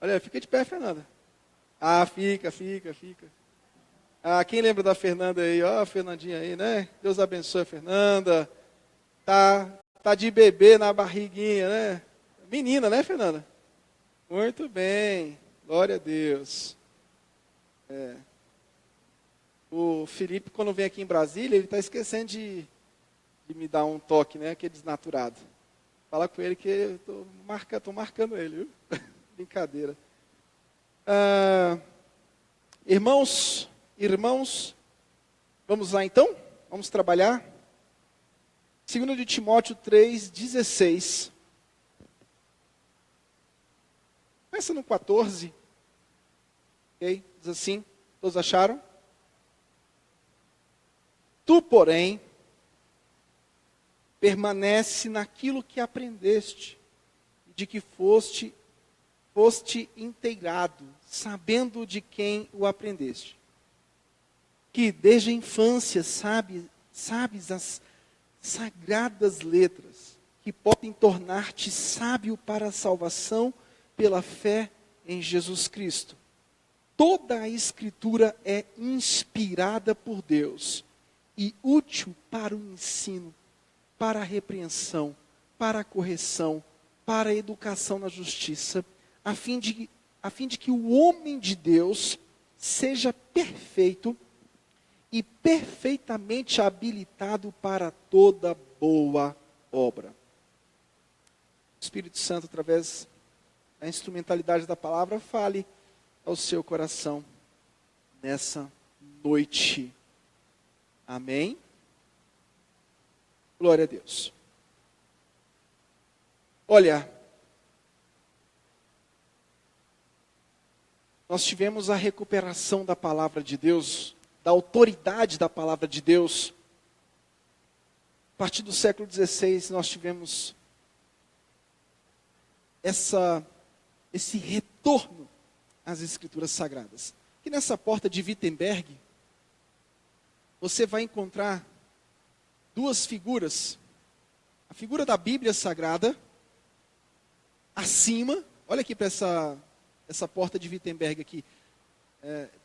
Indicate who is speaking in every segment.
Speaker 1: Olha, fica de pé, Fernanda. Ah, fica. Ah, quem lembra da Fernanda aí? Ó, a Fernandinha aí, né? Deus abençoe a Fernanda. Tá de bebê na barriguinha, né? Menina, né, Fernanda? Muito bem. Glória a Deus. O Felipe, quando vem aqui em Brasília, ele está esquecendo de me dar um toque, né? Que é desnaturado. Fala com ele que eu tô marcando ele, viu? Brincadeira. Irmãos, vamos lá então? Vamos trabalhar? 2 de Timóteo 3,16. Começa no 14. Ok? Diz assim, todos acharam? Tu, porém, permanece naquilo que aprendeste, de que foste inteirado, sabendo de quem o aprendeste. Que desde a infância sabes as sagradas letras, que podem tornar-te sábio para a salvação pela fé em Jesus Cristo. Toda a Escritura é inspirada por Deus e útil para o ensino, para a repreensão, para a correção, para a educação na justiça, a fim de que o homem de Deus seja perfeito e perfeitamente habilitado para toda boa obra. O Espírito Santo, através da instrumentalidade da palavra, fale ao seu coração nessa noite. Amém? Glória a Deus. Olha, nós tivemos a recuperação da palavra de Deus, da autoridade da palavra de Deus. A partir do século XVI, nós tivemos esse retorno às Escrituras Sagradas. E nessa porta de Wittenberg, você vai encontrar duas figuras. A figura da Bíblia Sagrada, acima, olha aqui para essa porta de Wittenberg aqui.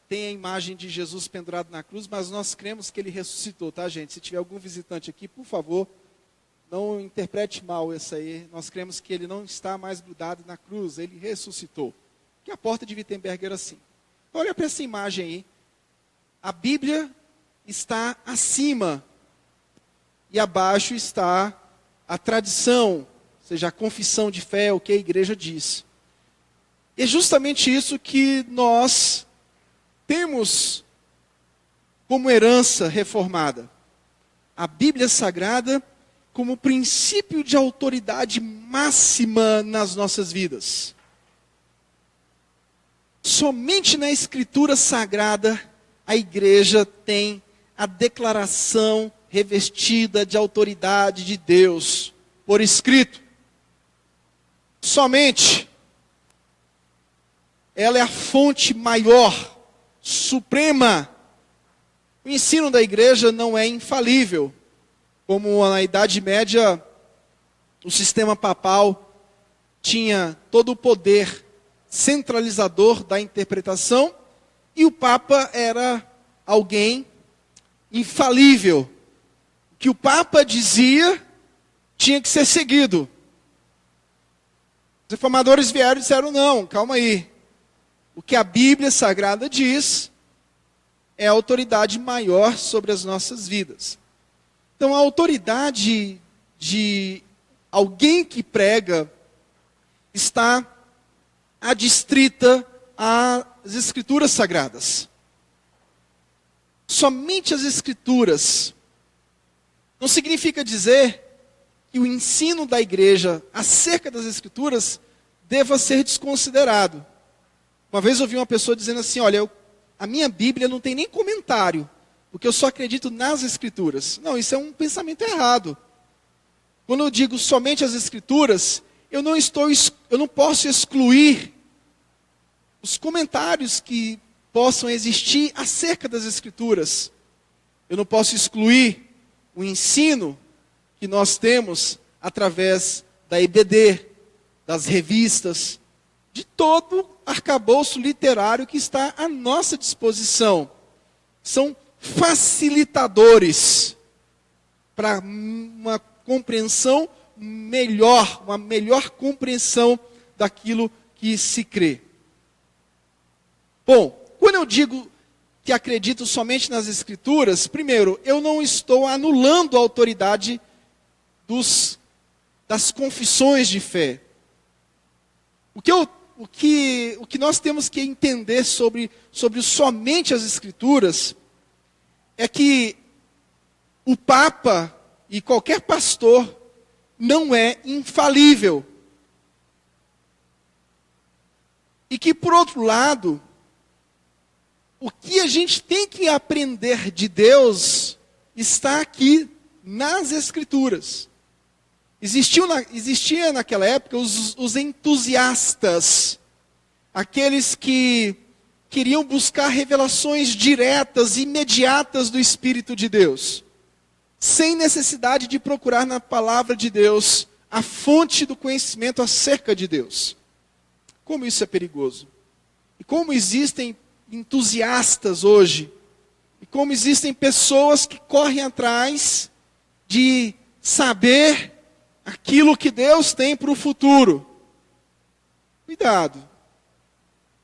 Speaker 1: Tem a imagem de Jesus pendurado na cruz, mas nós cremos que ele ressuscitou, tá, gente? Se tiver algum visitante aqui, por favor, não interprete mal isso aí. Nós cremos que ele não está mais grudado na cruz, ele ressuscitou. Que a porta de Wittenberg era assim. Olha para essa imagem aí. A Bíblia está acima e abaixo está a tradição, ou seja, a confissão de fé, o que a igreja diz. E é justamente isso que nós temos como herança reformada. A Bíblia Sagrada como princípio de autoridade máxima nas nossas vidas. Somente na Escritura Sagrada a igreja tem a declaração revestida de autoridade de Deus por escrito. Somente ela é a fonte maior, suprema. O ensino da igreja não é infalível. Como na Idade Média, o sistema papal tinha todo o poder centralizador da interpretação, e o Papa era alguém infalível. O que o Papa dizia tinha que ser seguido. Os reformadores vieram e disseram, não, calma aí. O que a Bíblia Sagrada diz é a autoridade maior sobre as nossas vidas. Então, a autoridade de alguém que prega está adstrita às Escrituras Sagradas. Somente as Escrituras. Não significa dizer que o ensino da igreja acerca das Escrituras deva ser desconsiderado. Uma vez eu ouvi uma pessoa dizendo assim, olha, a minha Bíblia não tem nem comentário, porque eu só acredito nas Escrituras. Não, isso é um pensamento errado. Quando eu digo somente as Escrituras, eu não posso excluir os comentários que possam existir acerca das Escrituras. Eu não posso excluir o ensino que nós temos através da EBD, das revistas, de todo arcabouço literário que está à nossa disposição. São facilitadores para uma compreensão melhor, uma melhor compreensão daquilo que se crê. Bom, quando eu digo que acredito somente nas Escrituras, primeiro, eu não estou anulando a autoridade das confissões de fé. O que nós temos que entender sobre somente as Escrituras é que o Papa e qualquer pastor não é infalível. E que, por outro lado, o que a gente tem que aprender de Deus está aqui nas Escrituras. Existia naquela época os entusiastas, aqueles que queriam buscar revelações diretas, imediatas do Espírito de Deus, sem necessidade de procurar na palavra de Deus a fonte do conhecimento acerca de Deus. Como isso é perigoso. E como existem entusiastas hoje, e como existem pessoas que correm atrás de saber aquilo que Deus tem para o futuro. Cuidado.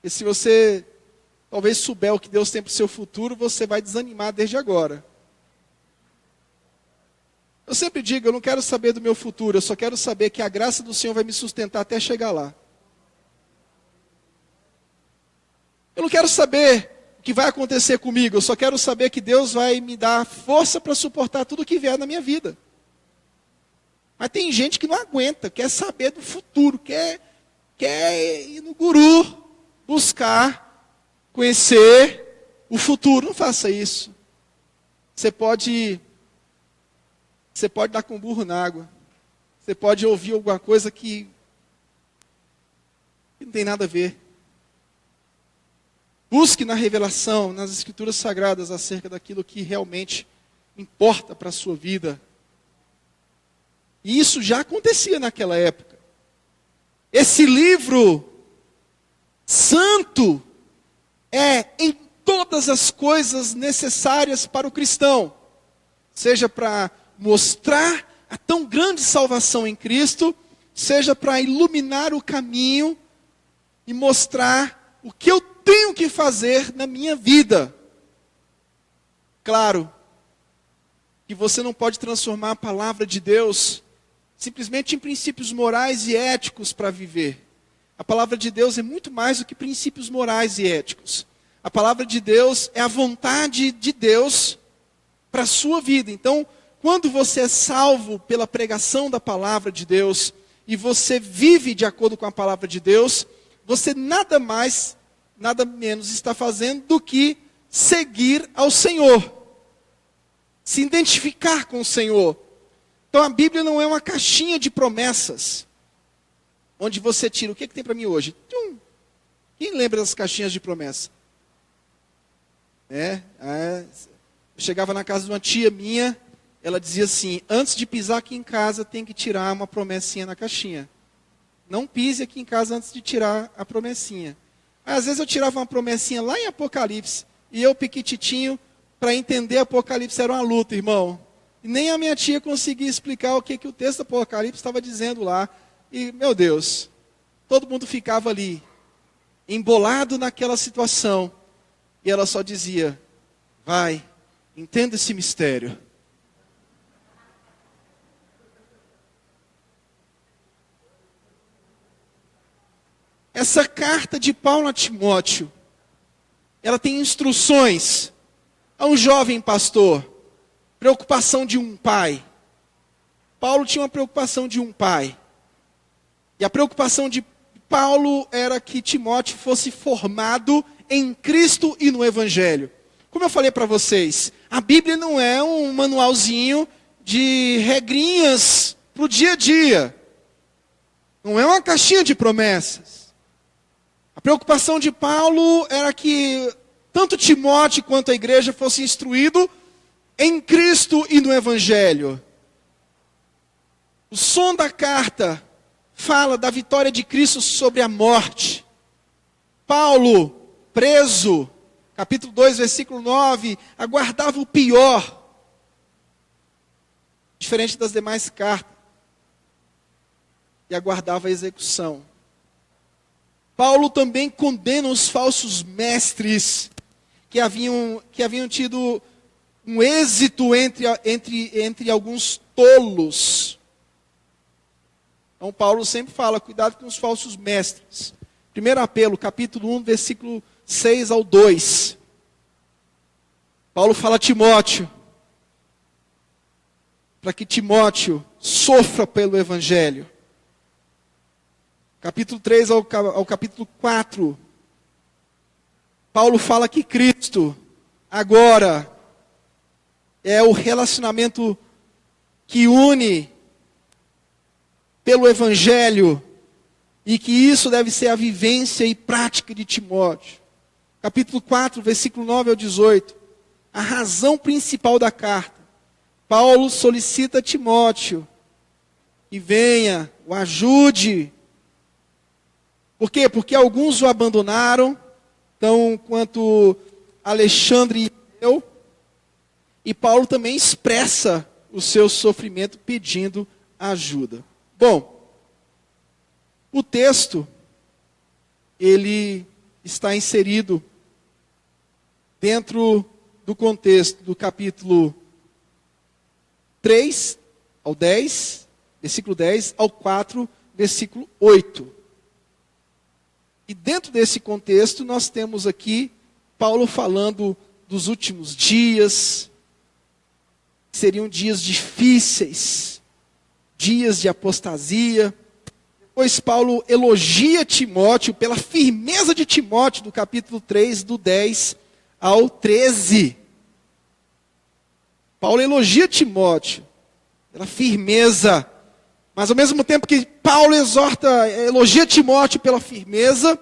Speaker 1: E se você talvez souber o que Deus tem para o seu futuro, você vai desanimar desde agora. Eu sempre digo, eu não quero saber do meu futuro, eu só quero saber que a graça do Senhor vai me sustentar até chegar lá. Eu não quero saber o que vai acontecer comigo, eu só quero saber que Deus vai me dar força para suportar tudo que vier na minha vida. Mas tem gente que não aguenta, quer saber do futuro, quer ir no guru, buscar, conhecer o futuro. Não faça isso. Você pode dar com o burro na água. Você pode ouvir alguma coisa que não tem nada a ver. Busque na revelação, nas Escrituras Sagradas, acerca daquilo que realmente importa para a sua vida. E isso já acontecia naquela época. Esse livro santo é em todas as coisas necessárias para o cristão. Seja para mostrar a tão grande salvação em Cristo, seja para iluminar o caminho e mostrar o que eu tenho que fazer na minha vida. Claro que você não pode transformar a palavra de Deus simplesmente em princípios morais e éticos para viver. A palavra de Deus é muito mais do que princípios morais e éticos. A palavra de Deus é a vontade de Deus para a sua vida. Então, quando você é salvo pela pregação da palavra de Deus e você vive de acordo com a palavra de Deus, você nada mais, nada menos está fazendo do que seguir ao Senhor. Se identificar com o Senhor. Então a Bíblia não é uma caixinha de promessas, onde você tira, o que tem para mim hoje? Quem lembra das caixinhas de promessa? Eu chegava na casa de uma tia minha, ela dizia assim, antes de pisar aqui em casa, tem que tirar uma promessinha na caixinha. Não pise aqui em casa antes de tirar a promessinha. Às vezes eu tirava uma promessinha lá em Apocalipse, e eu, piquititinho, para entender Apocalipse era uma luta, irmão. E nem a minha tia conseguia explicar o que o texto do Apocalipse estava dizendo lá. E, meu Deus, todo mundo ficava ali, embolado naquela situação. E ela só dizia, vai, entenda esse mistério. Essa carta de Paulo a Timóteo, ela tem instruções a um jovem pastor. Preocupação de um pai. Paulo tinha uma preocupação de um pai. E a preocupação de Paulo era que Timóteo fosse formado em Cristo e no Evangelho. Como eu falei para vocês, a Bíblia não é um manualzinho de regrinhas para o dia a dia. Não é uma caixinha de promessas. A preocupação de Paulo era que tanto Timóteo quanto a igreja fosse instruído em Cristo e no Evangelho. O som da carta fala da vitória de Cristo sobre a morte. Paulo, preso, capítulo 2, versículo 9, aguardava o pior, diferente das demais cartas, e aguardava a execução. Paulo também condena os falsos mestres que haviam tido um êxito entre alguns tolos. Então Paulo sempre fala, cuidado com os falsos mestres. Primeiro apelo, capítulo 1, versículo 6 ao 2. Paulo fala a Timóteo, para que Timóteo sofra pelo Evangelho. Capítulo 3 ao capítulo 4, Paulo fala que Cristo, agora, é o relacionamento que une pelo Evangelho, e que isso deve ser a vivência e prática de Timóteo. Capítulo 4, versículo 9 ao 18, a razão principal da carta. Paulo solicita a Timóteo que venha, o ajude. Por quê? Porque alguns o abandonaram, tão quanto Alexandre e eu, e Paulo também expressa o seu sofrimento pedindo ajuda. Bom, o texto, ele está inserido dentro do contexto do capítulo 3 ao 10, versículo 10, ao 4, versículo 8. E dentro desse contexto, nós temos aqui Paulo falando dos últimos dias, que seriam dias difíceis, dias de apostasia. Depois Paulo elogia Timóteo pela firmeza de Timóteo, do capítulo 3, do 10 ao 13. Paulo elogia Timóteo pela firmeza, mas ao mesmo tempo que Paulo elogia Timóteo pela firmeza,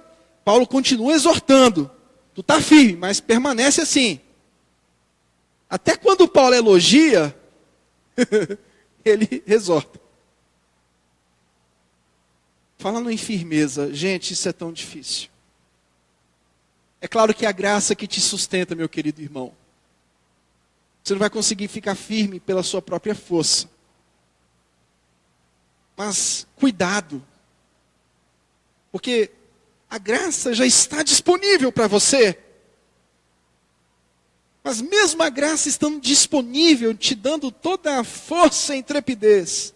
Speaker 1: Paulo continua exortando. Tu está firme, mas permanece assim. Até quando Paulo elogia, ele exorta. Falando em firmeza, gente, isso é tão difícil. É claro que é a graça que te sustenta, meu querido irmão. Você não vai conseguir ficar firme pela sua própria força. Mas cuidado, porque a graça já está disponível para você. Mas mesmo a graça estando disponível, te dando toda a força e intrepidez,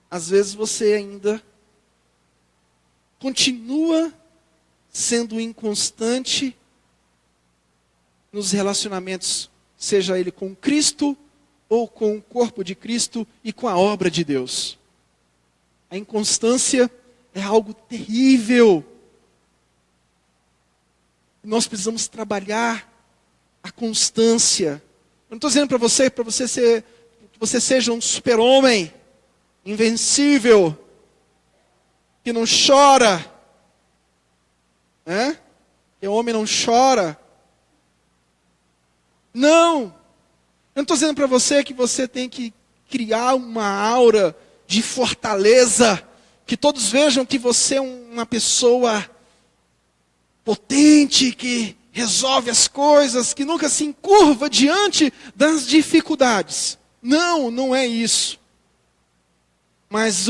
Speaker 1: às vezes você ainda continua sendo inconstante nos relacionamentos, seja ele com Cristo ou com o corpo de Cristo e com a obra de Deus. A inconstância é algo terrível. Nós precisamos trabalhar a constância. Eu não estou dizendo para você que você seja um super-homem, invencível, que não chora. Que o homem não chora. Não. Eu não estou dizendo para você que você tem que criar uma aura de fortaleza, que todos vejam que você é uma pessoa potente, que resolve as coisas, que nunca se encurva diante das dificuldades. Não, não é isso. Mas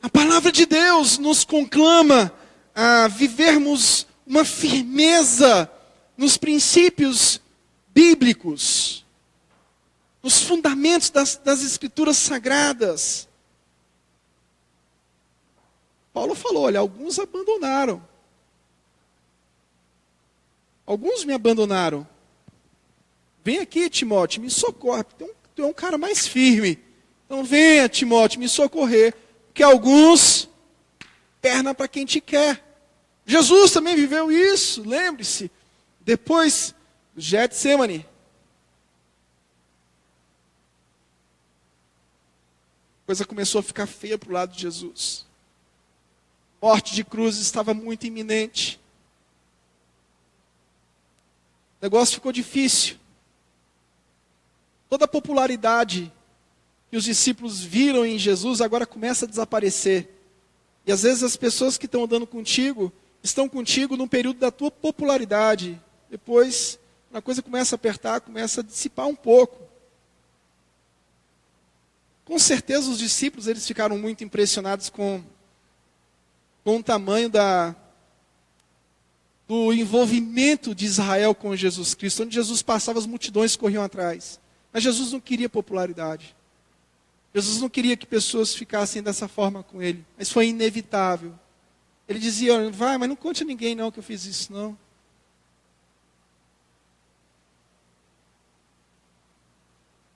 Speaker 1: a palavra de Deus nos conclama a vivermos uma firmeza nos princípios bíblicos, nos fundamentos das Escrituras Sagradas. Paulo falou, olha, alguns abandonaram. Alguns me abandonaram. Vem aqui, Timóteo, me socorre. Tu é um cara mais firme. Então venha, Timóteo, me socorrer. Porque alguns, perna para quem te quer. Jesus também viveu isso, lembre-se. Depois do Getsemane. A coisa começou a ficar feia para o lado de Jesus. Morte de cruz estava muito iminente. O negócio ficou difícil. Toda a popularidade que os discípulos viram em Jesus agora começa a desaparecer. E às vezes as pessoas que estão andando contigo, estão contigo no período da tua popularidade. Depois, a coisa começa a apertar, começa a dissipar um pouco. Com certeza os discípulos eles ficaram muito impressionados com o tamanho do envolvimento de Israel com Jesus Cristo. Onde Jesus passava, as multidões corriam atrás. Mas Jesus não queria popularidade. Jesus não queria que pessoas ficassem dessa forma com ele. Mas foi inevitável. Ele dizia, vai, mas não conte a ninguém não que eu fiz isso, não.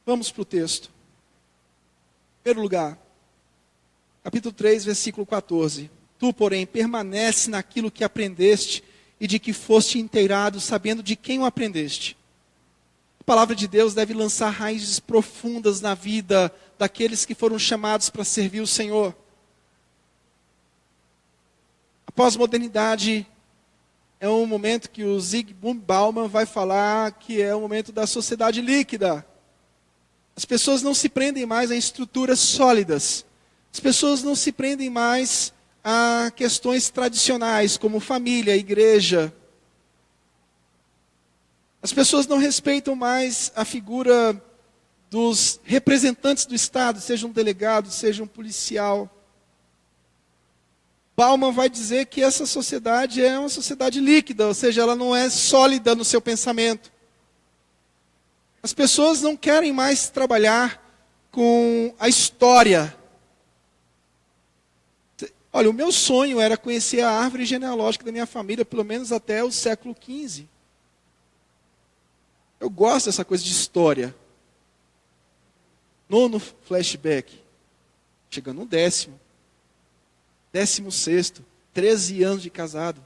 Speaker 1: Vamos para o texto. Em primeiro lugar, capítulo 3, versículo 14. Tu, porém, permanece naquilo que aprendeste e de que foste inteirado, sabendo de quem o aprendeste. A palavra de Deus deve lançar raízes profundas na vida daqueles que foram chamados para servir o Senhor. A pós-modernidade é um momento que o Zygmunt Bauman vai falar que é o momento da sociedade líquida. As pessoas não se prendem mais a estruturas sólidas. As pessoas não se prendem mais a questões tradicionais, como família, igreja. As pessoas não respeitam mais a figura dos representantes do Estado, seja um delegado, seja um policial. Bauman vai dizer que essa sociedade é uma sociedade líquida, ou seja, ela não é sólida no seu pensamento. As pessoas não querem mais trabalhar com a história. Olha, o meu sonho era conhecer a árvore genealógica da minha família, pelo menos até o século XV. Eu gosto dessa coisa de história. Nono flashback. Chegando no 10º. 16º. 13 anos de casado.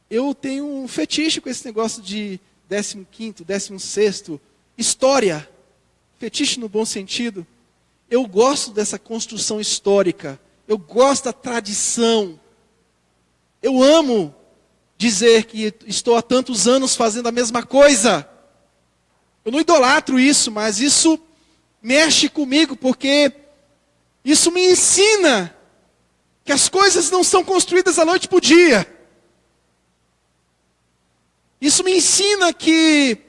Speaker 1: Eu tenho um fetiche com esse negócio de 15º, 16º. História. Fetiche no bom sentido. Eu gosto dessa construção histórica. Eu gosto da tradição. Eu amo dizer que estou há tantos anos fazendo a mesma coisa. Eu não idolatro isso, mas isso mexe comigo, porque isso me ensina que as coisas não são construídas da noite para o dia. Isso me ensina que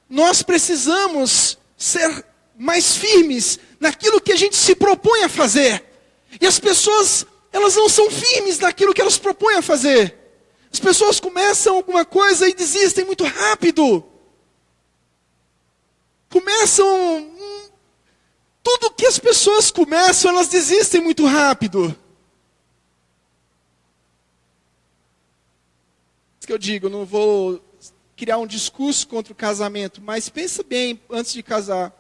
Speaker 1: nós precisamos ser mais firmes naquilo que a gente se propõe a fazer. E as pessoas, elas não são firmes naquilo que elas propõem a fazer. As pessoas começam alguma coisa e desistem muito rápido. Tudo que as pessoas começam, elas desistem muito rápido. Isso que eu digo, eu não vou criar um discurso contra o casamento, mas pensa bem antes de casar.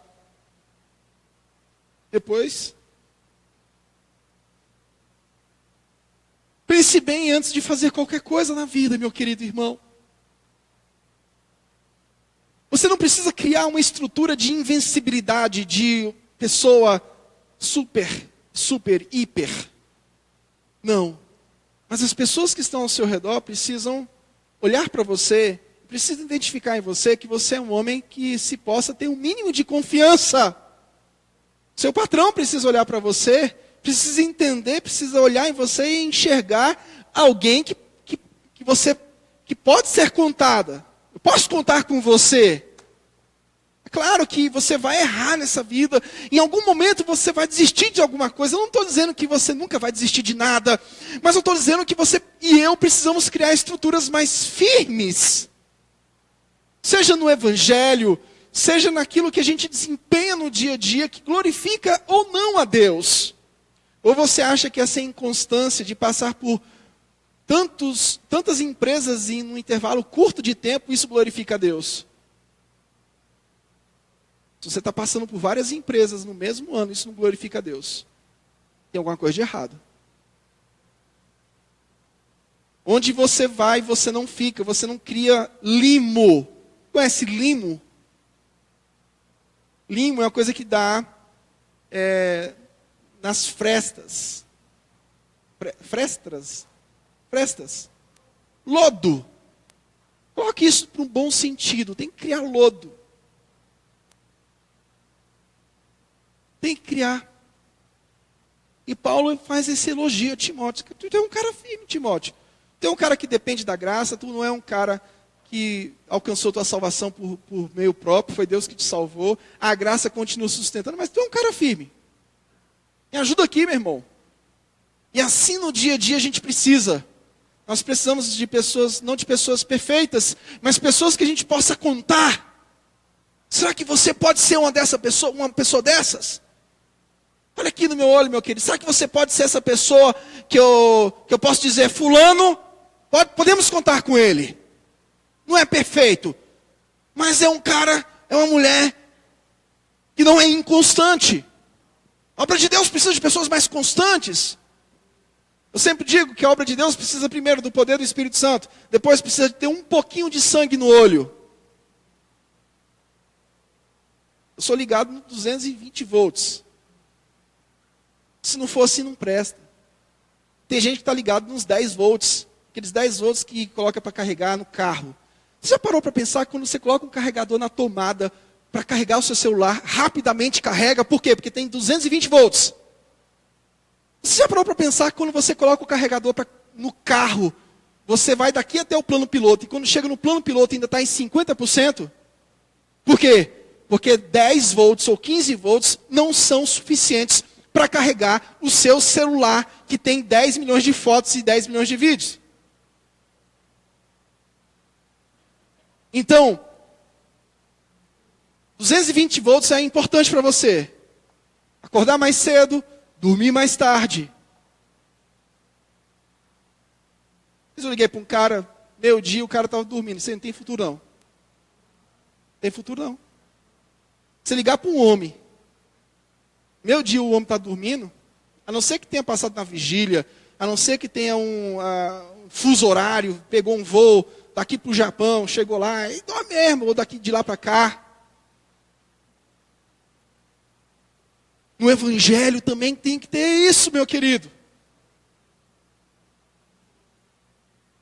Speaker 1: Depois, pense bem antes de fazer qualquer coisa na vida, meu querido irmão. Você não precisa criar uma estrutura de invencibilidade, de pessoa super, hiper. Não. Mas as pessoas que estão ao seu redor precisam olhar para você, precisam identificar em você que você é um homem que se possa ter um mínimo de confiança. Seu patrão precisa olhar para você, precisa entender, precisa olhar em você e enxergar alguém que pode ser contada. Eu posso contar com você. É claro que você vai errar nessa vida. Em algum momento você vai desistir de alguma coisa. Eu não estou dizendo que você nunca vai desistir de nada. Mas eu estou dizendo que você e eu precisamos criar estruturas mais firmes. Seja no evangelho, seja naquilo que a gente desempenha no dia a dia, que glorifica ou não a Deus. Ou você acha que essa inconstância de passar por tantas empresas em um intervalo curto de tempo, isso glorifica a Deus? Se você está passando por várias empresas no mesmo ano, isso não glorifica a Deus. Tem alguma coisa de errado. Onde você vai, você não fica, você não cria limo. Conhece limo? Limo é uma coisa que dá nas frestas. Frestas. Lodo. Coloque isso para um bom sentido. Tem que criar lodo. Tem que criar. E Paulo faz esse elogio a Timóteo. Tu é um cara firme, Timóteo. Tu é um cara que depende da graça, tu não é um cara que alcançou tua salvação por meio próprio, foi Deus que te salvou, a graça continua sustentando, mas tu é um cara firme. Me ajuda aqui, meu irmão. E assim no dia a dia a gente precisa. Nós precisamos de pessoas, não de pessoas perfeitas, mas pessoas que a gente possa contar. Será que você pode ser uma pessoa dessas? Olha aqui no meu olho, meu querido. Será que você pode ser essa pessoa que eu posso dizer, fulano, podemos contar com ele. Não é perfeito, mas é um cara, é uma mulher que não é inconstante. A obra de Deus precisa de pessoas mais constantes. Eu sempre digo que a obra de Deus precisa primeiro do poder do Espírito Santo, depois precisa de ter um pouquinho de sangue no olho. Eu sou ligado no 220 volts. Se não for assim, não presta. Tem gente que está ligado nos 10 volts, aqueles 10 volts que coloca para carregar no carro. Você já parou para pensar que quando você coloca um carregador na tomada para carregar o seu celular, rapidamente carrega? Por quê? Porque tem 220 volts. Você já parou para pensar que quando você coloca o carregador no carro, você vai daqui até o plano piloto, e quando chega no plano piloto ainda está em 50%? Por quê? Porque 10 volts ou 15 volts não são suficientes para carregar o seu celular, que tem 10 milhões de fotos e 10 milhões de vídeos. Então, 220 volts é importante para você. Acordar mais cedo, dormir mais tarde. Eu liguei para um cara, meio dia, o cara estava dormindo. Você não tem futuro não. Tem futuro não. Você ligar para um homem, meio dia o homem está dormindo, a não ser que tenha passado na vigília, a não ser que tenha um fuso horário, pegou um voo daqui para o Japão, chegou lá, e dorme mesmo, ou daqui de lá para cá. No Evangelho também tem que ter isso, meu querido.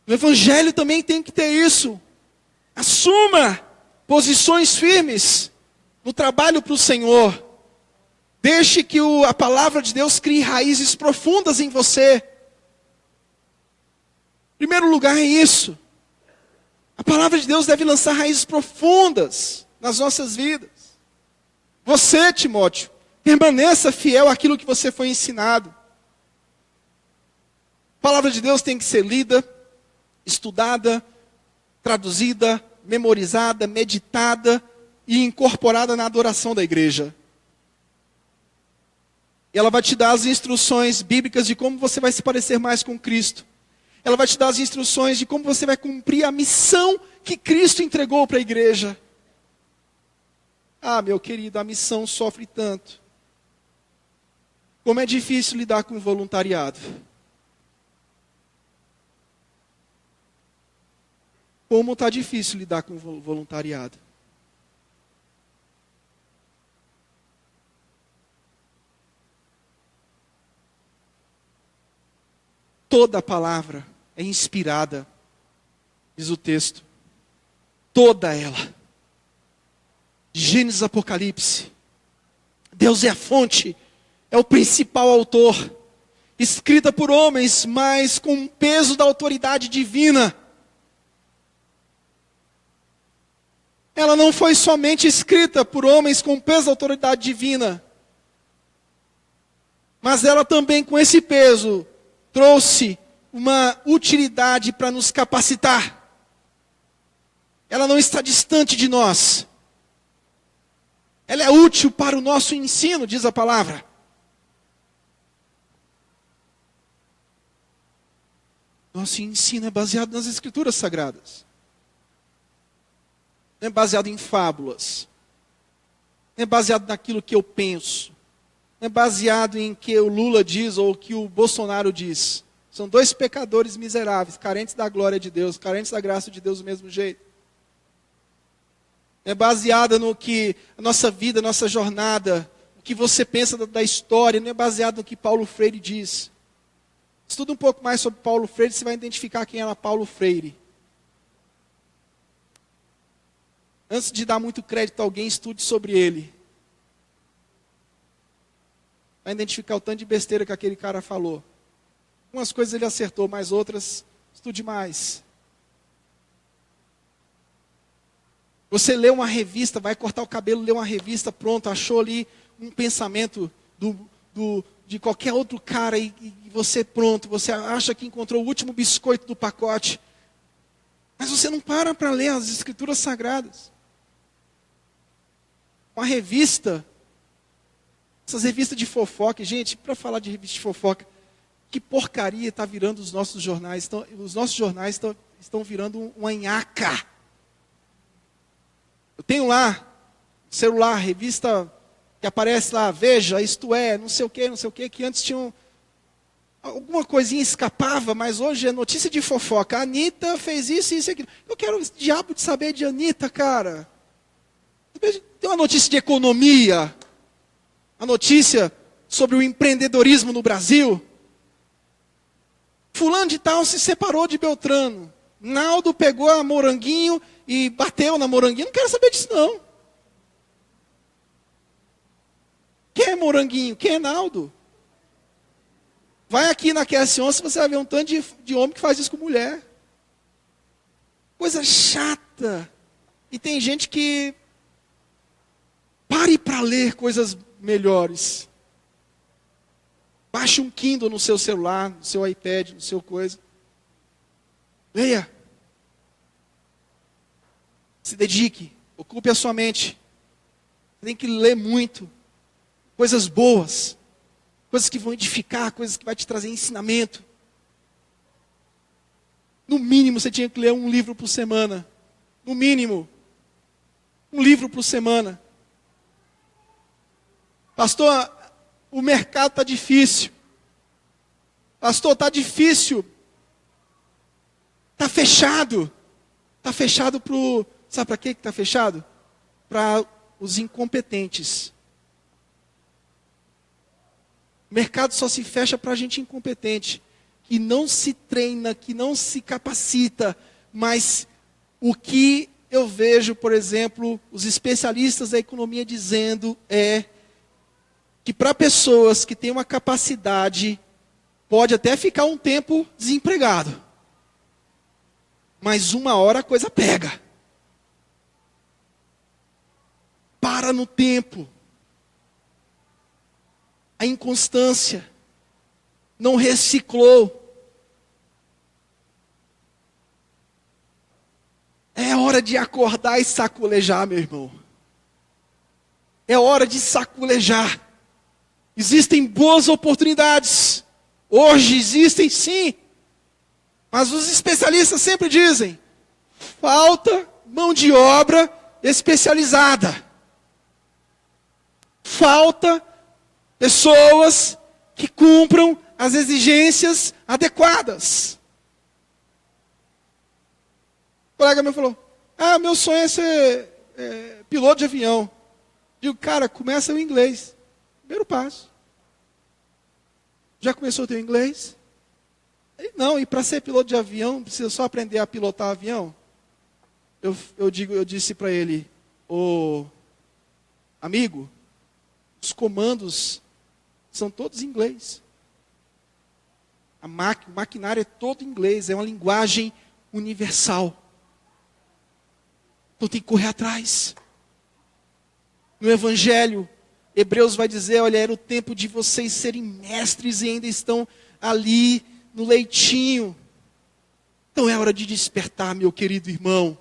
Speaker 1: No Evangelho também tem que ter isso. Assuma posições firmes no trabalho para o Senhor. Deixe que a palavra de Deus crie raízes profundas em você. Em primeiro lugar é isso. A palavra de Deus deve lançar raízes profundas nas nossas vidas. Você, Timóteo, permaneça fiel àquilo que você foi ensinado. A palavra de Deus tem que ser lida, estudada, traduzida, memorizada, meditada e incorporada na adoração da igreja. E ela vai te dar as instruções bíblicas de como você vai se parecer mais com Cristo. Ela vai te dar as instruções de como você vai cumprir a missão que Cristo entregou para a igreja. Ah, meu querido, a missão sofre tanto. Como é difícil lidar com o voluntariado. Como está difícil lidar com o voluntariado. Toda a palavra é inspirada, diz o texto. Toda ela. De Gênesis a Apocalipse. Deus é a fonte, é o principal autor. Escrita por homens, mas com o peso da autoridade divina. Ela não foi somente escrita por homens com o peso da autoridade divina. Mas ela também, com esse peso, trouxe uma utilidade para nos capacitar. Ela não está distante de nós. Ela é útil para o nosso ensino, diz a palavra. Nosso ensino é baseado nas Escrituras Sagradas. Não é baseado em fábulas. Não é baseado naquilo que eu penso. Não é baseado em que o Lula diz ou que o Bolsonaro diz. São dois pecadores miseráveis, carentes da glória de Deus, carentes da graça de Deus do mesmo jeito. Não é baseada no que a nossa vida, a nossa jornada, o que você pensa da história, não é baseado no que Paulo Freire diz. Estuda um pouco mais sobre Paulo Freire, você vai identificar quem era Paulo Freire. Antes de dar muito crédito a alguém, estude sobre ele. Vai identificar o tanto de besteira que aquele cara falou. Umas coisas ele acertou, mas outras estude mais. Você lê uma revista, vai cortar o cabelo, lê uma revista, pronto, achou ali um pensamento de qualquer outro cara e você pronto, você acha que encontrou o último biscoito do pacote. Mas você não para ler as escrituras sagradas. Uma revista, essas revistas de fofoca, gente, para falar de revista de fofoca, que porcaria está virando os nossos jornais. Os nossos jornais estão virando uma nhaca. Eu tenho lá, celular, revista que aparece lá, Veja, Isto É, não sei o que, que antes tinham, alguma coisinha escapava, mas hoje é notícia de fofoca. A Anitta fez isso e aquilo. Eu quero o diabo de saber de Anitta, cara. Tem uma notícia de economia, a notícia sobre o empreendedorismo no Brasil. Fulano de tal se separou de Beltrano. Naldo pegou a Moranguinho e bateu na Moranguinho. Não quero saber disso, não. Quem é Moranguinho? Quem é Naldo? Vai aqui na QS11, você vai ver um tanto de homem que faz isso com mulher. Coisa chata. E tem gente que... Pare para ler coisas melhores. Baixe um Kindle no seu celular, no seu iPad, no seu coisa. Leia. Se dedique. Ocupe a sua mente. Você tem que ler muito. Coisas boas. Coisas que vão edificar, coisas que vão te trazer ensinamento. No mínimo, você tinha que ler um livro por semana. No mínimo. Um livro por semana. Pastor, o mercado está difícil. Pastor, está difícil. Está fechado. Está fechado para o... Sabe para que está fechado? Para os incompetentes. O mercado só se fecha para a gente incompetente. Que não se treina, que não se capacita. Mas o que eu vejo, por exemplo, os especialistas da economia dizendo é que para pessoas que têm uma capacidade, pode até ficar um tempo desempregado. Mas uma hora a coisa pega. Para no tempo. A inconstância. Não reciclou. É hora de acordar e sacolejar, meu irmão. É hora de sacolejar. Existem boas oportunidades. Hoje existem sim. Mas os especialistas sempre dizem, falta mão de obra especializada. Falta pessoas que cumpram as exigências adequadas. O colega meu falou, meu sonho é ser piloto de avião. Digo, cara, começa o inglês. Primeiro passo. Já começou o teu inglês? Ele, não, e para ser piloto de avião, precisa só aprender a pilotar avião? Eu disse para ele, amigo, os comandos são todos em inglês. O maquinário é todo em inglês, é uma linguagem universal. Então tem que correr atrás. No Evangelho, Hebreus vai dizer, olha, era o tempo de vocês serem mestres e ainda estão ali no leitinho. Então é hora de despertar, meu querido irmão.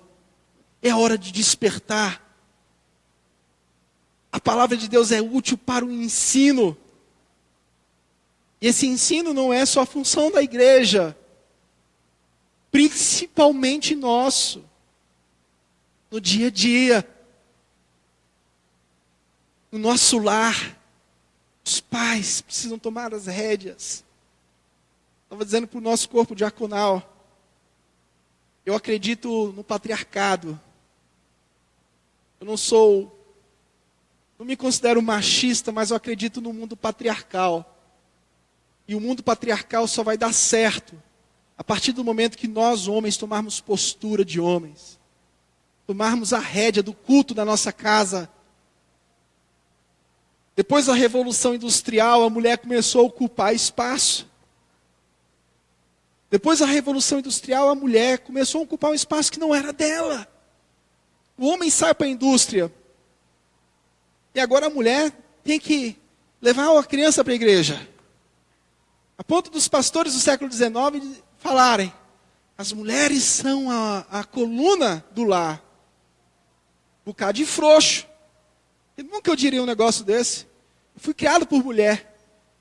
Speaker 1: É hora de despertar. A palavra de Deus é útil para o ensino. E esse ensino não é só a função da igreja. Principalmente nosso. No dia a dia. No nosso lar, os pais precisam tomar as rédeas. Estava dizendo para o nosso corpo diaconal, eu acredito no patriarcado. Eu não me considero machista, mas eu acredito no mundo patriarcal. E o mundo patriarcal só vai dar certo a partir do momento que nós, homens, tomarmos postura de homens. Tomarmos a rédea do culto da nossa casa. Depois da Revolução Industrial, a mulher começou a ocupar espaço. Depois da Revolução Industrial, a mulher começou a ocupar um espaço que não era dela. O homem sai para a indústria. E agora a mulher tem que levar a criança para a igreja. A ponto dos pastores do século XIX falarem: as mulheres são a coluna do lar. Um bocado de frouxo. E nunca eu diria um negócio desse. Eu fui criado por mulher.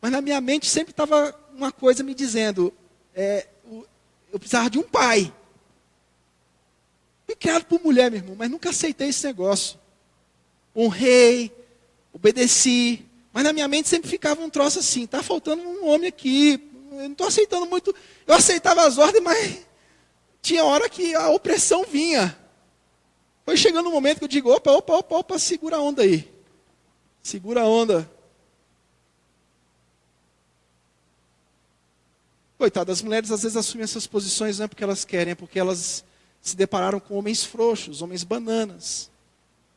Speaker 1: Mas na minha mente sempre estava uma coisa me dizendo: eu precisava de um pai. Fui criado por mulher, meu irmão, mas nunca aceitei esse negócio. Honrei, obedeci. Mas na minha mente sempre ficava um troço assim: está faltando um homem aqui. Eu não estou aceitando muito. Eu aceitava as ordens, mas tinha hora que a opressão vinha. Foi chegando um momento que eu digo: opa, segura a onda aí. Segura a onda. Coitado, as mulheres às vezes assumem essas posições não é porque elas querem, é porque elas se depararam com homens frouxos, homens bananas,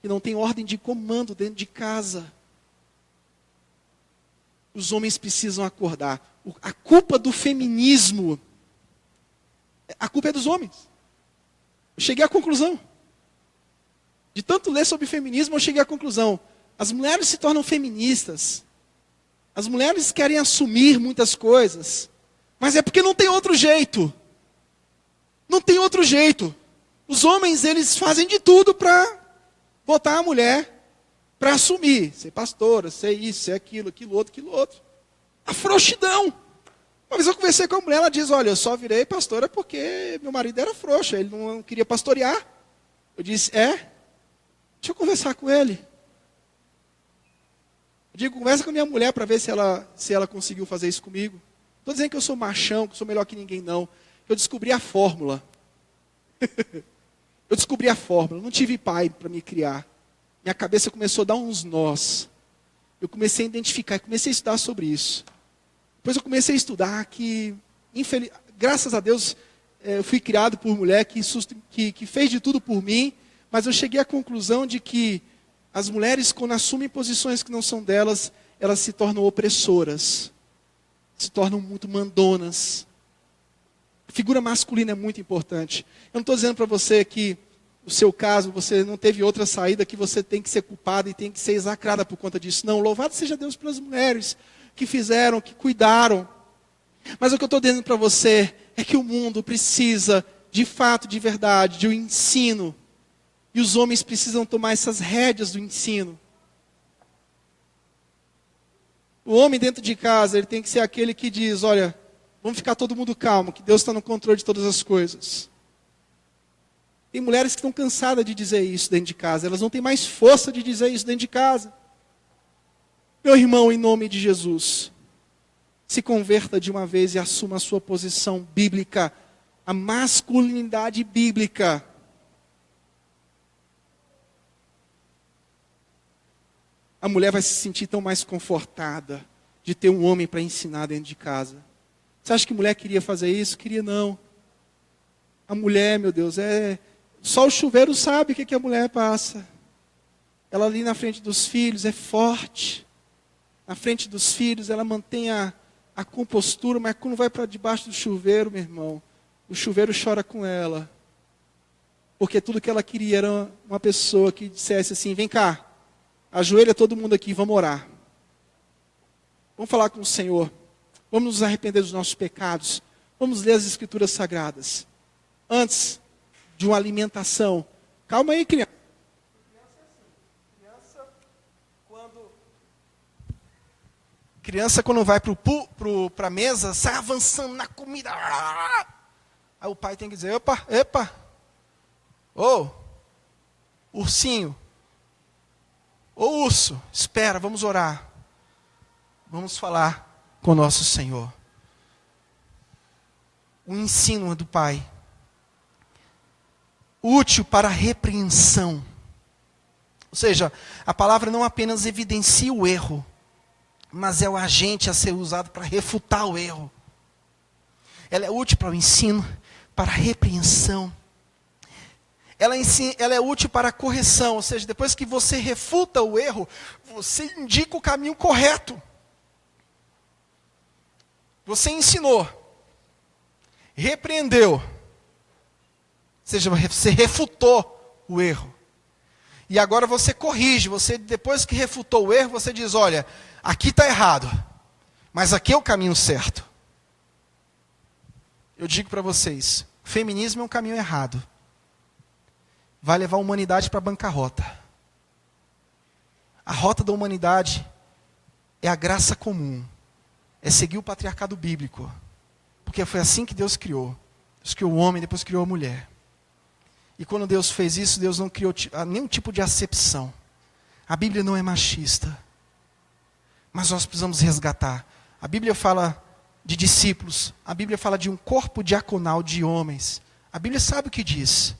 Speaker 1: que não têm ordem de comando dentro de casa. Os homens precisam acordar. A culpa do feminismo, a culpa é dos homens. Eu cheguei à conclusão. De tanto ler sobre feminismo, eu cheguei à conclusão. As mulheres se tornam feministas. As mulheres querem assumir muitas coisas. Mas é porque não tem outro jeito. Não tem outro jeito. Os homens, eles fazem de tudo para botar a mulher para assumir. Ser pastora, ser isso, ser aquilo outro. A frouxidão. Uma vez eu conversei com a mulher, ela diz: olha, eu só virei pastora porque meu marido era frouxo, ele não queria pastorear. Eu disse: deixa eu conversar com ele. Eu digo: conversa com a minha mulher para ver se ela conseguiu fazer isso comigo. Não estou dizendo que eu sou machão, que eu sou melhor que ninguém, não. Eu descobri a fórmula. Eu descobri a fórmula. Eu não tive pai para me criar. Minha cabeça começou a dar uns nós. Eu comecei a identificar, comecei a estudar sobre isso. Depois eu comecei a estudar que, graças a Deus, eu fui criado por mulher que fez de tudo por mim, mas eu cheguei à conclusão de que as mulheres, quando assumem posições que não são delas, elas se tornam opressoras. Se tornam muito mandonas. A figura masculina é muito importante. Eu não estou dizendo para você que, no seu caso, você não teve outra saída, que você tem que ser culpada e tem que ser execrada por conta disso. Não, louvado seja Deus pelas mulheres que fizeram, que cuidaram. Mas o que eu estou dizendo para você é que o mundo precisa, de fato, de verdade, de um ensino. E os homens precisam tomar essas rédeas do ensino. O homem dentro de casa, ele tem que ser aquele que diz: olha, vamos ficar todo mundo calmo, que Deus está no controle de todas as coisas. Tem mulheres que estão cansadas de dizer isso dentro de casa, elas não têm mais força de dizer isso dentro de casa. Meu irmão, em nome de Jesus, se converta de uma vez e assuma a sua posição bíblica, a masculinidade bíblica. A mulher vai se sentir tão mais confortada de ter um homem para ensinar dentro de casa. Você acha que mulher queria fazer isso? Queria não. A mulher, meu Deus, só o chuveiro sabe o que a mulher passa. Ela ali na frente dos filhos é forte. Na frente dos filhos ela mantém a compostura, mas quando vai para debaixo do chuveiro, meu irmão, o chuveiro chora com ela. Porque tudo que ela queria era uma pessoa que dissesse assim: vem cá, ajoelha todo mundo aqui, vamos orar. Vamos falar com o Senhor. Vamos nos arrepender dos nossos pecados. Vamos ler as Escrituras Sagradas. Antes de uma alimentação. Calma aí, criança. Criança quando vai para a mesa, sai avançando na comida. Aí o pai tem que dizer: epa. Ô, ursinho. Ô urso, espera, vamos orar. Vamos falar com o nosso Senhor. O ensino do Pai. Útil para a repreensão. Ou seja, a palavra não apenas evidencia o erro, mas é o agente a ser usado para refutar o erro. Ela é útil para o ensino, para a repreensão. Ela é útil para a correção, ou seja, depois que você refuta o erro, você indica o caminho correto. Você ensinou.
Speaker 2: repreendeu. Ou seja, você refutou o erro. E agora você corrige. Você, depois que refutou o erro, você diz, olha, aqui está errado, mas aqui é o caminho certo. Eu digo para vocês, o feminismo é um caminho errado. Vai levar a humanidade para a bancarrota. A rota da humanidade é a graça comum. É seguir o patriarcado bíblico. Porque foi assim que Deus criou. Deus criou o homem, depois criou a mulher. E quando Deus fez isso, Deus não criou nenhum tipo de acepção. A Bíblia não é machista. Mas nós precisamos resgatar. A Bíblia fala de discípulos. A Bíblia fala de um corpo diaconal de homens. A Bíblia sabe o que diz.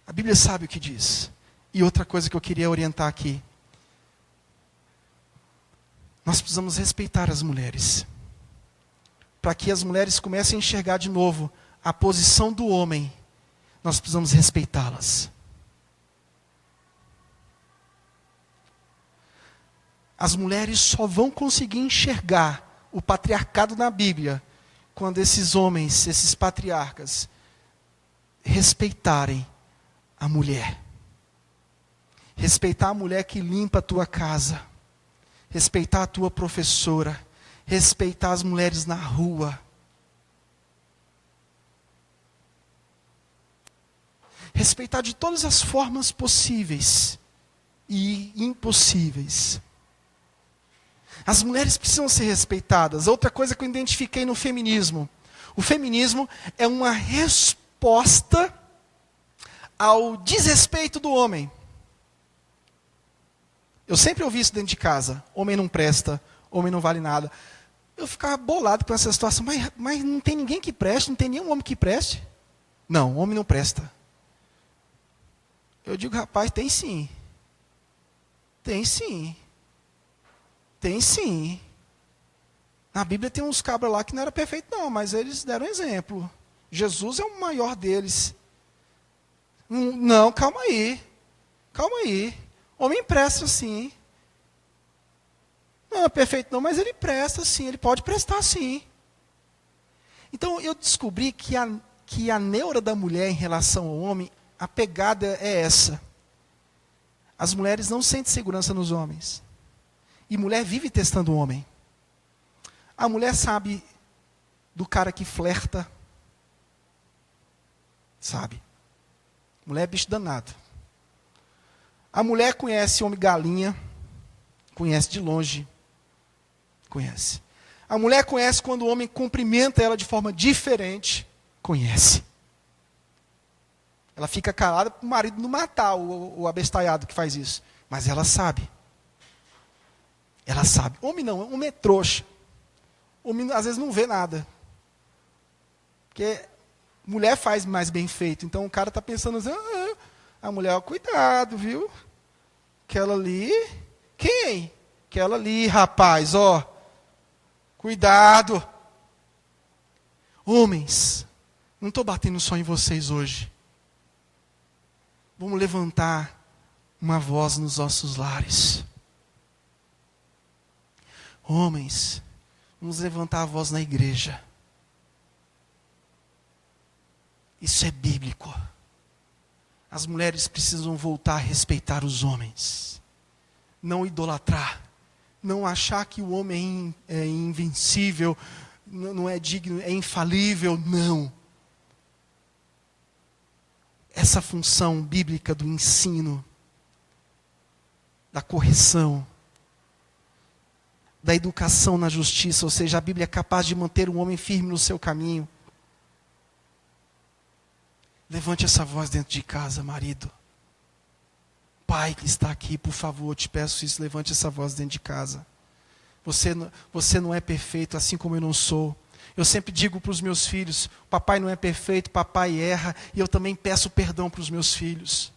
Speaker 2: A Bíblia sabe o que diz. E outra coisa que eu queria orientar aqui. Nós precisamos respeitar as mulheres. Para que as mulheres comecem a enxergar de novo a posição do homem, nós precisamos respeitá-las. As mulheres só vão conseguir enxergar o patriarcado na Bíblia quando esses homens, esses patriarcas, respeitarem a mulher. Respeitar a mulher que limpa a tua casa. Respeitar a tua professora. Respeitar as mulheres na rua. Respeitar de todas as formas possíveis e impossíveis. As mulheres precisam ser respeitadas. Outra coisa que eu identifiquei no feminismo. O feminismo é uma resposta ao desrespeito do homem. Eu sempre ouvi isso dentro de casa. Homem não presta, homem não vale nada. Eu ficava bolado com essa situação. Mas não tem ninguém que preste, não tem nenhum homem que preste. Não, homem não presta. Eu digo, rapaz, tem sim. Tem sim. Tem sim. Na Bíblia tem uns cabras lá que não era perfeito não, mas eles deram exemplo. Jesus é o maior deles. Não, calma aí. Calma aí. Homem presta sim. Não é perfeito não, mas ele presta sim. Ele pode prestar sim. Então eu descobri que a neura da mulher em relação ao homem, a pegada é essa. As mulheres não sentem segurança nos homens. E mulher vive testando o homem. A mulher sabe do cara que flerta. Sabe. Mulher é bicho danado. A mulher conhece homem galinha. Conhece de longe. Conhece. A mulher conhece quando o homem cumprimenta ela de forma diferente. Conhece. Ela fica calada para o marido não matar o abestalhado que faz isso. Mas ela sabe. Ela sabe. Homem não, homem é trouxa. Homem às vezes não vê nada. Porque mulher faz mais bem feito. Então o cara está pensando assim, a mulher, ó, cuidado, viu? Aquela ali. Quem? Aquela ali, rapaz, ó. Cuidado. Homens, não estou batendo só em vocês hoje. Vamos levantar uma voz nos nossos lares. Homens, vamos levantar a voz na igreja. Isso é bíblico. As mulheres precisam voltar a respeitar os homens. Não idolatrar. Não achar que o homem é invencível, não é digno, é infalível. Não. Essa função bíblica do ensino, da correção, da educação na justiça, ou seja, a Bíblia é capaz de manter um homem firme no seu caminho. Levante essa voz dentro de casa, marido. Pai que está aqui, por favor, eu te peço isso, levante essa voz dentro de casa. Você não é perfeito, assim como eu não sou. Eu sempre digo para os meus filhos, papai não é perfeito, papai erra, e eu também peço perdão para os meus filhos.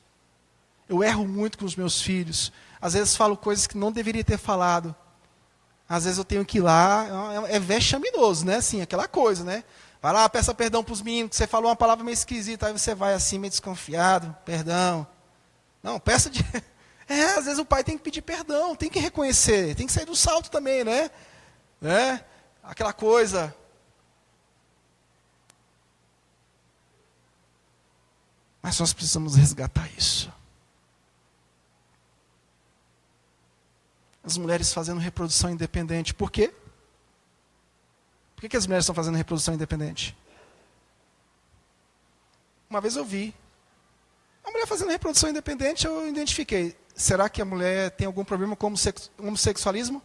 Speaker 2: Eu erro muito com os meus filhos. Às vezes falo coisas que não deveria ter falado. Às vezes eu tenho que ir lá, é vexaminoso, né? Assim, aquela coisa, né? Vai lá, peça perdão para os meninos, que você falou uma palavra meio esquisita, aí você vai assim, meio desconfiado, perdão. Não, peça de... às vezes o pai tem que pedir perdão, tem que reconhecer, tem que sair do salto também, né? Aquela coisa, Mas nós precisamos resgatar isso. As mulheres fazendo reprodução independente. Por quê? Por que as mulheres estão fazendo reprodução independente? Uma vez eu vi a mulher fazendo reprodução independente, eu identifiquei. Será que a mulher tem algum problema com homossexualismo?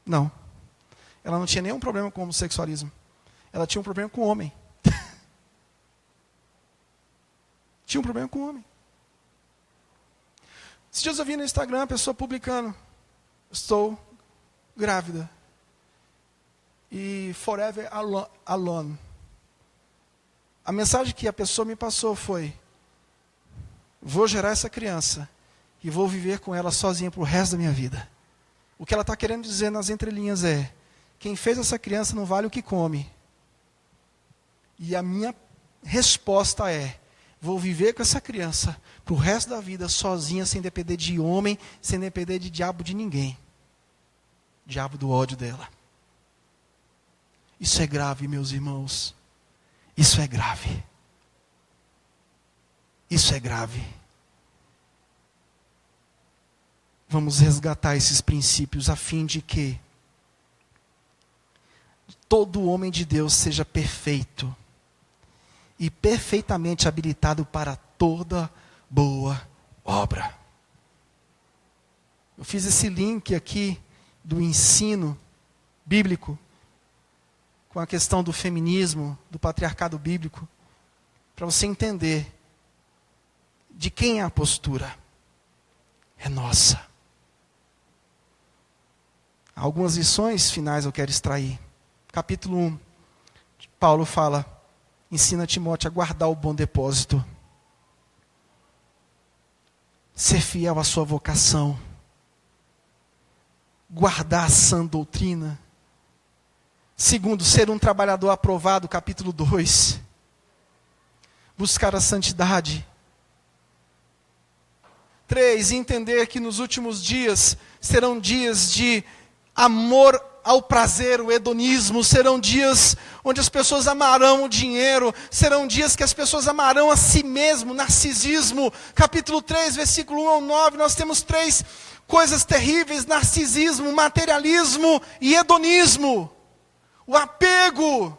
Speaker 2: Não. Ela não tinha nenhum problema com homossexualismo. Ela tinha um problema com o homem. Tinha um problema com o homem. Esses dias eu vi no Instagram a pessoa publicando: estou grávida. E forever alone. A mensagem que a pessoa me passou foi: vou gerar essa criança e vou viver com ela sozinha para o resto da minha vida. O que ela está querendo dizer nas entrelinhas é: quem fez essa criança não vale o que come. E a minha resposta é: vou viver com essa criança para o resto da vida sozinha, sem depender de homem, sem depender de diabo de ninguém. Diabo do ódio dela. Isso é grave, meus irmãos. Isso é grave. Isso é grave. Vamos resgatar esses princípios a fim de que todo homem de Deus seja perfeito e perfeitamente habilitado para toda boa obra. Eu fiz esse link aqui do ensino bíblico com a questão do feminismo, do patriarcado bíblico, para você entender de quem é a postura. É nossa. Algumas lições finais eu quero extrair. Capítulo 1, Paulo fala: ensina Timóteo a guardar o bom depósito. Ser fiel à sua vocação. Guardar a sã doutrina. Segundo, ser um trabalhador aprovado, capítulo 2. Buscar a santidade. 3, entender que nos últimos dias serão dias de amor ao prazer, o hedonismo. Serão dias onde as pessoas amarão o dinheiro. Serão dias que as pessoas amarão a si mesmo, narcisismo. Capítulo 3, versículo 1 ao 9, nós temos 3 coisas terríveis: narcisismo, materialismo e hedonismo. O apego.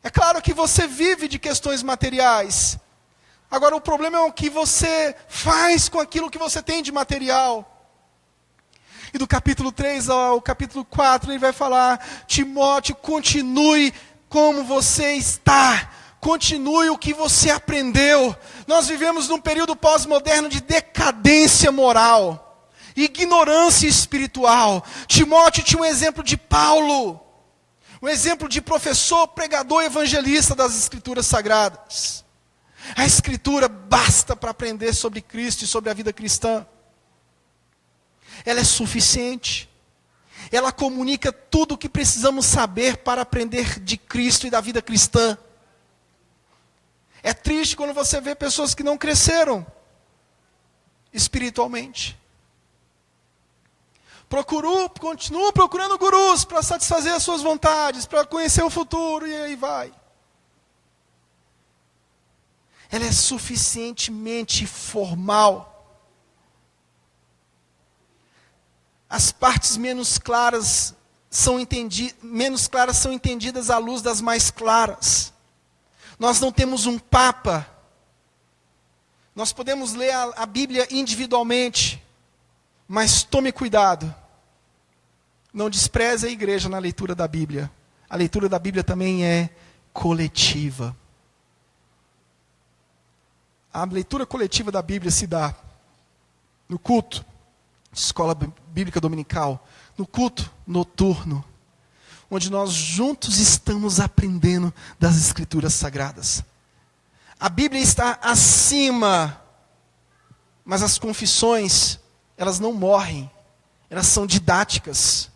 Speaker 2: É claro que você vive de questões materiais. Agora o problema é o que você faz com aquilo que você tem de material. E do capítulo 3 ao capítulo 4 ele vai falar: Timóteo, continue como você está. Continue o que você aprendeu. Nós vivemos num período pós-moderno de decadência moral. Ignorância espiritual. Timóteo tinha um exemplo de Paulo, um exemplo de professor, pregador, evangelista das Escrituras Sagradas. A Escritura basta para aprender sobre Cristo e sobre a vida cristã. Ela é suficiente. Ela comunica tudo o que precisamos saber para aprender de Cristo e da vida cristã. É triste quando você vê pessoas que não cresceram espiritualmente. Continua procurando gurus para satisfazer as suas vontades, para conhecer o futuro, e aí vai. Ela é suficientemente formal. As partes menos claras são entendidas à luz das mais claras. Nós não temos um papa. Nós podemos ler a Bíblia individualmente, mas tome cuidado. Não despreze a igreja na leitura da Bíblia. A leitura da Bíblia também é coletiva. A leitura coletiva da Bíblia se dá no culto, escola bíblica dominical, no culto noturno, onde nós juntos estamos aprendendo das Escrituras Sagradas. A Bíblia está acima, mas as confissões, elas não morrem, elas são didáticas.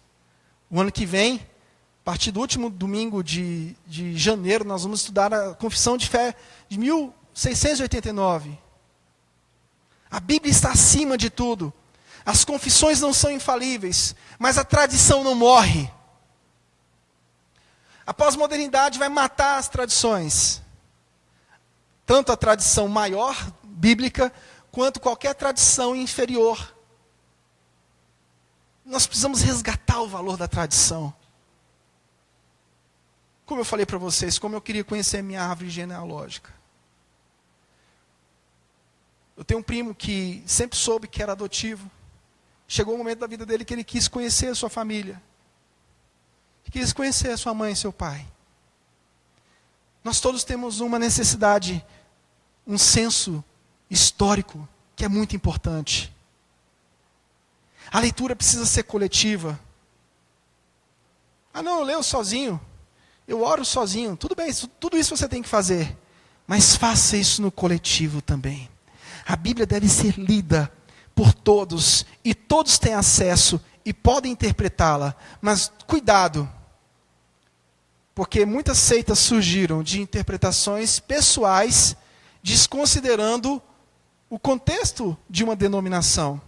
Speaker 2: O ano que vem, a partir do último domingo de janeiro, nós vamos estudar a Confissão de Fé de 1689. A Bíblia está acima de tudo. As confissões não são infalíveis, mas a tradição não morre. A pós-modernidade vai matar as tradições. Tanto a tradição maior, bíblica, quanto qualquer tradição inferior. Nós precisamos resgatar o valor da tradição. Como eu falei para vocês, como eu queria conhecer a minha árvore genealógica. Eu tenho um primo que sempre soube que era adotivo. Chegou um momento da vida dele que ele quis conhecer a sua família. Quis conhecer a sua mãe e seu pai. Nós todos temos uma necessidade, um senso histórico, que é muito importante. A leitura precisa ser coletiva. Ah não, eu leio sozinho. Eu oro sozinho. Tudo bem, tudo isso você tem que fazer. Mas faça isso no coletivo também. A Bíblia deve ser lida por todos. E todos têm acesso e podem interpretá-la. Mas cuidado. Porque muitas seitas surgiram de interpretações pessoais, desconsiderando o contexto de uma denominação.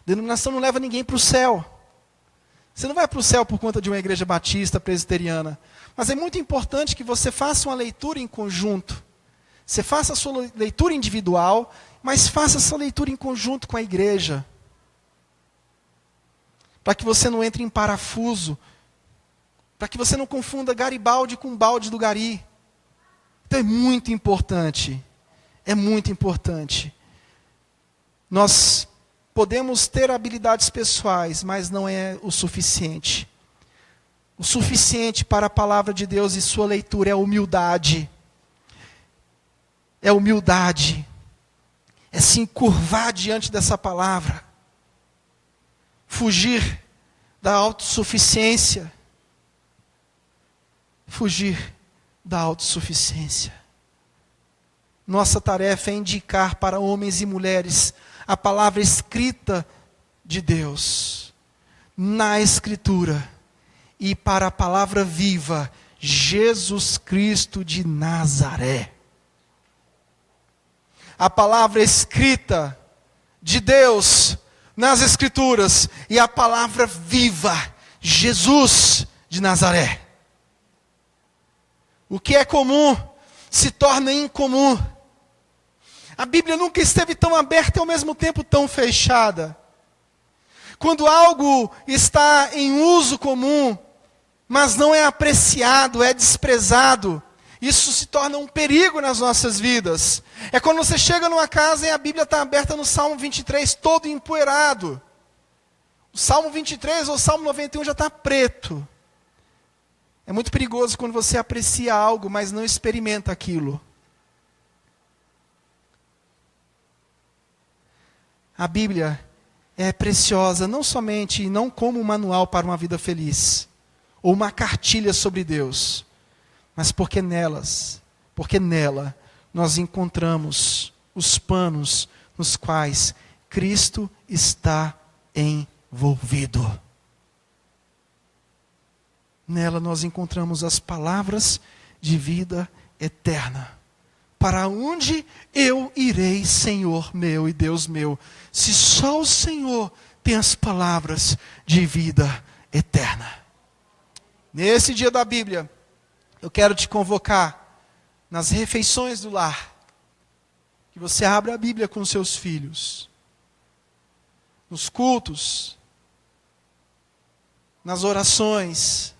Speaker 2: Denominação não leva ninguém para o céu. Você não vai para o céu por conta de uma igreja batista, presbiteriana. Mas é muito importante que você faça uma leitura em conjunto. Você faça a sua leitura individual, mas faça essa leitura em conjunto com a igreja. Para que você não entre em parafuso. Para que você não confunda Garibaldi com balde do Gari. Então é muito importante. É muito importante. Nós podemos ter habilidades pessoais, mas não é o suficiente. O suficiente para a palavra de Deus e sua leitura é a humildade. É humildade. É se encurvar diante dessa palavra. Fugir da autossuficiência. Fugir da autossuficiência. Nossa tarefa é indicar para homens e mulheres a palavra escrita de Deus, na Escritura, e para a palavra viva, Jesus Cristo de Nazaré. A palavra escrita de Deus nas Escrituras e a palavra viva, Jesus de Nazaré. O que é comum se torna incomum. A Bíblia nunca esteve tão aberta e ao mesmo tempo tão fechada. Quando algo está em uso comum, mas não é apreciado, é desprezado, isso se torna um perigo nas nossas vidas. É quando você chega numa casa e a Bíblia está aberta no Salmo 23, todo empoeirado. O Salmo 23 ou o Salmo 91 já está preto. É muito perigoso quando você aprecia algo, mas não experimenta aquilo. A Bíblia é preciosa não somente e não como um manual para uma vida feliz, ou uma cartilha sobre Deus, mas porque nela nós encontramos os panos nos quais Cristo está envolvido. Nela nós encontramos as palavras de vida eterna. Para onde eu irei, Senhor meu e Deus meu, se só o Senhor tem as palavras de vida eterna? Nesse dia da Bíblia, eu quero te convocar nas refeições do lar, que você abra a Bíblia com seus filhos, nos cultos, nas orações,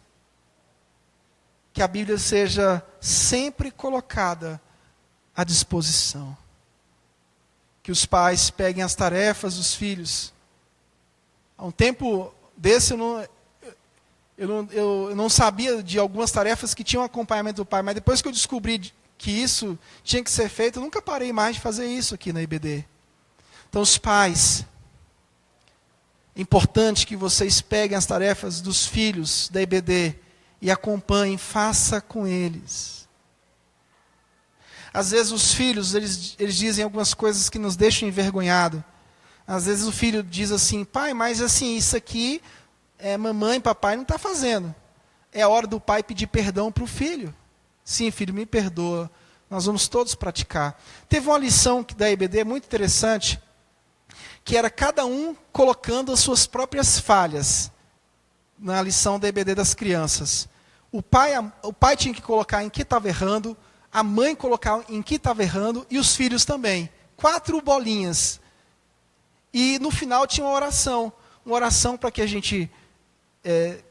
Speaker 2: que a Bíblia seja sempre colocada à disposição. Que os pais peguem as tarefas dos filhos. Há um tempo desse eu não sabia de algumas tarefas que tinham acompanhamento do pai, mas depois que eu descobri que isso tinha que ser feito, eu nunca parei mais de fazer isso aqui na IBD. Então os pais, é importante que vocês peguem as tarefas dos filhos da IBD e acompanhem, faça com eles. Às vezes os filhos, eles dizem algumas coisas que nos deixam envergonhados. Às vezes o filho diz assim, pai, mas assim, isso aqui, mamãe, papai não está fazendo. É a hora do pai pedir perdão para o filho. Sim, filho, me perdoa. Nós vamos todos praticar. Teve uma lição da IBD muito interessante, que era cada um colocando as suas próprias falhas na lição da IBD das crianças. O pai tinha que colocar em que estava errando, a mãe colocar em que estava errando, e os filhos também. 4 bolinhas. E no final tinha uma oração para que a gente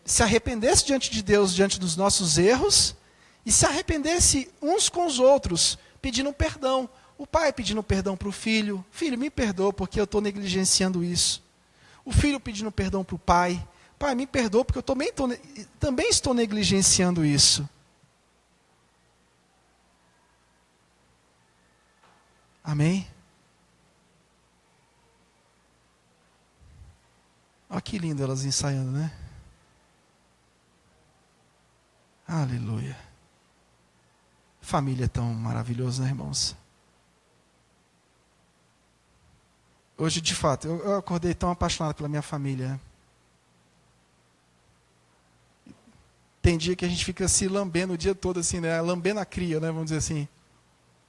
Speaker 2: se arrependesse diante de Deus, diante dos nossos erros, e se arrependesse uns com os outros, pedindo perdão. O pai pedindo perdão para o filho: filho, me perdoa porque eu estou negligenciando isso. O filho pedindo perdão para o pai: pai, me perdoa porque eu também estou negligenciando isso. Amém? Olha que lindo elas ensaiando, né? Aleluia. Família é tão maravilhosa, né, irmãos? Hoje, de fato, eu acordei tão apaixonado pela minha família. Tem dia que a gente fica se lambendo o dia todo, assim, né? Lambendo a cria, né? Vamos dizer assim.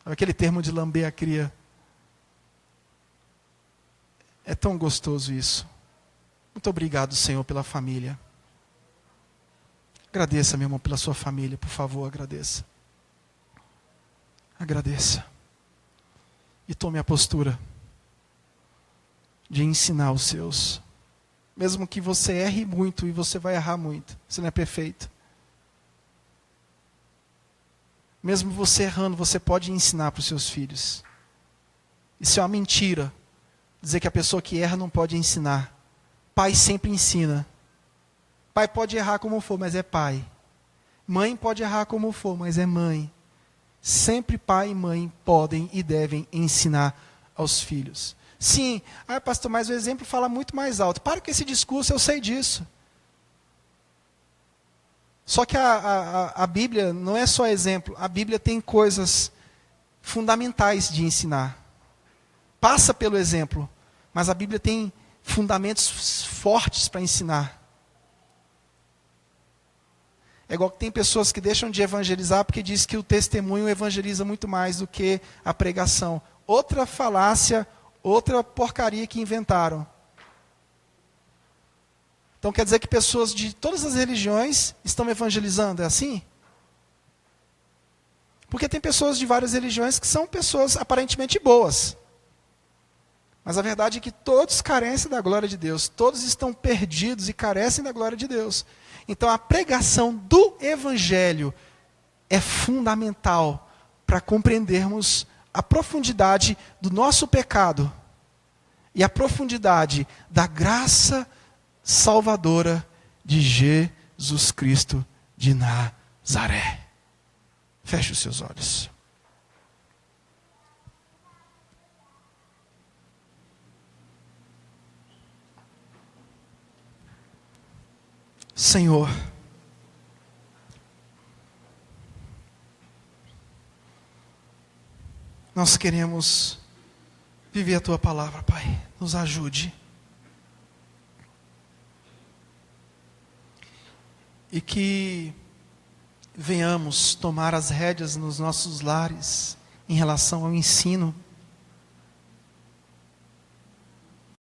Speaker 2: Aquele termo de lamber a cria. É tão gostoso isso. Muito obrigado, Senhor, pela família. Agradeça, meu irmão, pela sua família. Por favor, agradeça. Agradeça. E tome a postura de ensinar os seus. Mesmo que você erre muito, e você vai errar muito. Você não é perfeito. Mesmo você errando, você pode ensinar para os seus filhos. Isso é uma mentira. Dizer que a pessoa que erra não pode ensinar. Pai sempre ensina. Pai pode errar como for, mas é pai. Mãe pode errar como for, mas é mãe. Sempre pai e mãe podem e devem ensinar aos filhos. Sim, pastor, mas o exemplo fala muito mais alto. Para com esse discurso, eu sei disso. Só que a Bíblia não é só exemplo. A Bíblia tem coisas fundamentais de ensinar. Passa pelo exemplo, mas a Bíblia tem fundamentos fortes para ensinar. É igual que tem pessoas que deixam de evangelizar porque diz que o testemunho evangeliza muito mais do que a pregação. Outra falácia, outra porcaria que inventaram. Então quer dizer que pessoas de todas as religiões estão evangelizando, é assim? Porque tem pessoas de várias religiões que são pessoas aparentemente boas. Mas a verdade é que todos carecem da glória de Deus. Todos estão perdidos e carecem da glória de Deus. Então a pregação do Evangelho é fundamental para compreendermos a profundidade do nosso pecado e a profundidade da graça salvadora de Jesus Cristo de Nazaré. Feche os seus olhos. Senhor, nós queremos viver a Tua palavra, Pai. Nos ajude. E que venhamos tomar as rédeas nos nossos lares em relação ao ensino